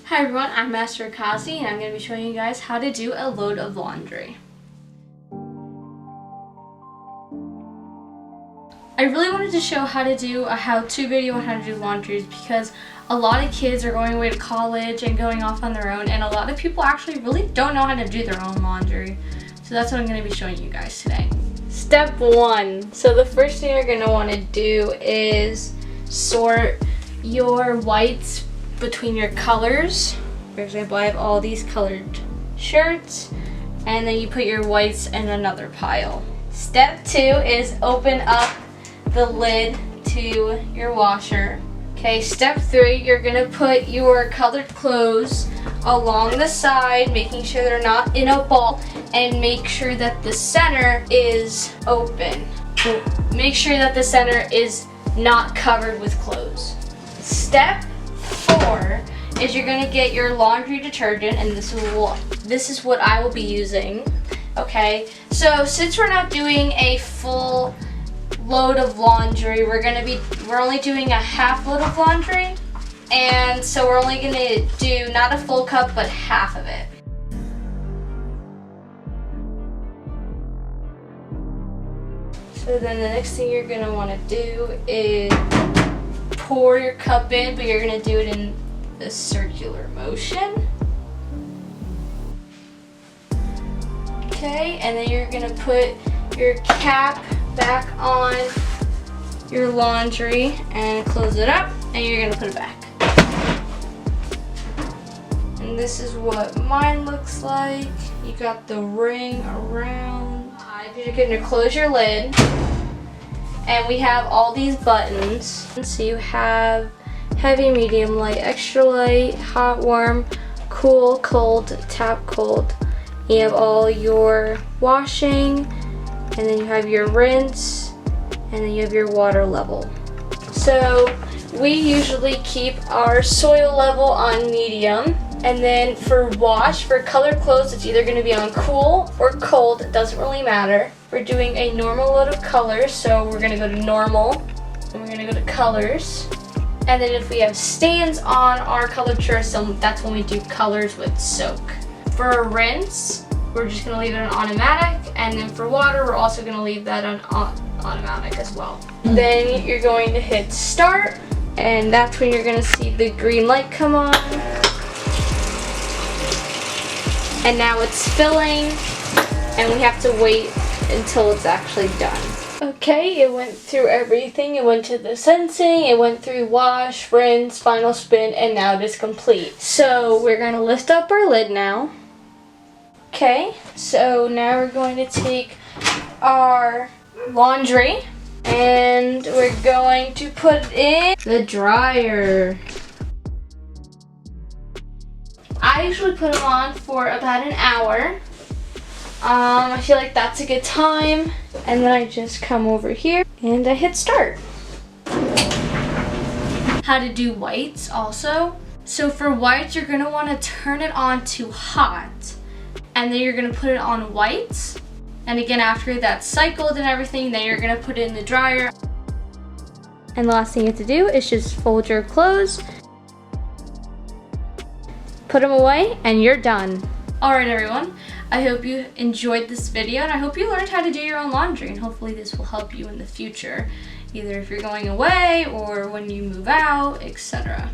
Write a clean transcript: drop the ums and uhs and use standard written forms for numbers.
Hi everyone, I'm Master Kazi and I'm going to be showing you guys how to do a load of laundry. I really wanted to show how to do a how-to video on how to do laundry because a lot of kids are going away to college and going off on their own, and a lot of people actually really don't know how to do their own laundry. So that's what I'm going to be showing you guys today. Step 1. So the first thing you're going to want to do is sort your whites between your colors. For example, I have all these colored shirts, and then you put your whites in another pile. Step 2 is open up the lid to your washer. Okay, step 3, you're gonna put your colored clothes along the side, making sure they're not in a ball, and make sure that the center is open. Make sure that the center is not covered with clothes. Step 4 is you're gonna get your laundry detergent, and this is what I will be using. Okay, so since we're not doing a full load of laundry, we're only doing a half load of laundry, and so we're only gonna do not a full cup but half of it. So then the next thing you're gonna want to do is pour your cup in, but you're gonna do it in the circular motion. Okay, and then you're gonna put your cap back on your laundry and close it up, and you're gonna put it back. And this is what mine looks like. You got the ring around. You're gonna close your lid, and we have all these buttons. So you have heavy, medium, light, extra light, hot, warm, cool, cold, tap, cold. You have all your washing, and then you have your rinse, and then you have your water level. So we usually keep our soil level on medium, and then for wash, for colored clothes, it's either going to be on cool or cold. It doesn't really matter. We're doing a normal load of colors, so we're going to go to normal, and we're going to go to colors. And then if we have stains on our colored shirts, that's when we do colors with soak. For a rinse, we're just going to leave it on automatic, and then for water, we're also going to leave that on automatic as well. Then you're going to hit start, and that's when you're going to see the green light come on. And now it's filling, and we have to wait until it's actually done. Okay, it went through everything. It went to the sensing, it went through wash, rinse, final spin, and now it is complete. So we're going to lift up our lid now. Okay, so now we're going to take our laundry, and we're going to put it in the dryer. I usually put them on for about an hour. I feel like that's a good time, and then I just come over here and I hit start. How to do whites also. So for whites, you're going to want to turn it on to hot, and then you're going to put it on whites, and again after that's cycled and everything, then you're going to put it in the dryer. And the last thing you have to do is just fold your clothes, put them away, and you're done. Alright everyone, I hope you enjoyed this video, and I hope you learned how to do your own laundry, and hopefully this will help you in the future, either if you're going away or when you move out, etc.